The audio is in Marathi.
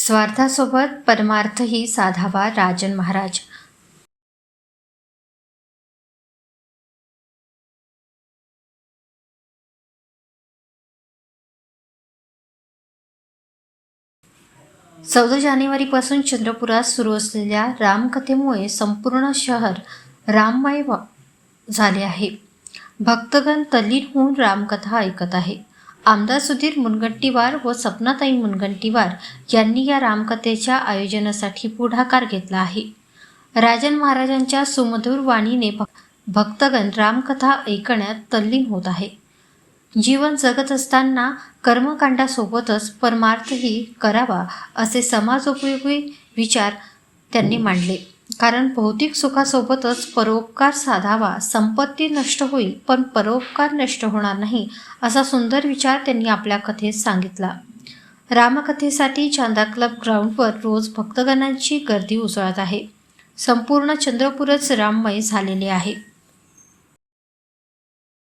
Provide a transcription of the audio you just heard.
स्वार्थासोबत परमार्थही साधावा. राजन महाराज. जानेवारीपासून चंद्रपुरात सुरू असलेल्या रामकथेमुळे संपूर्ण शहर राममय झाले आहे. भक्तगण तल्लीन होऊन रामकथा ऐकत आहे. आमदार सुधीर मुनगंटीवार व सपनाताई मुनगंटीवार यांनी या रामकथेच्या आयोजनासाठी पुढाकार घेतला आहे. राजन महाराजांच्या सुमधुर वाणीने भक्तगण रामकथा ऐकण्यात तल्लीन होत आहे. जीवन जगत असताना कर्मकांडासोबतच परमार्थही करावा असे समाजोपयोगी विचार त्यांनी मांडले. कारण भौतिक सुखासोबतच परोपकार साधावा. संपत्ती नष्ट होईल पण परोपकार नष्ट होणार नाही असा सुंदर विचार त्यांनी आपल्या कथेत सांगितला. रामकथेसाठी चांदा क्लब ग्राउंडवर रोज भक्तगणांची गर्दी उसळत आहे. संपूर्ण चंद्रपूरच राममय झालेले आहे.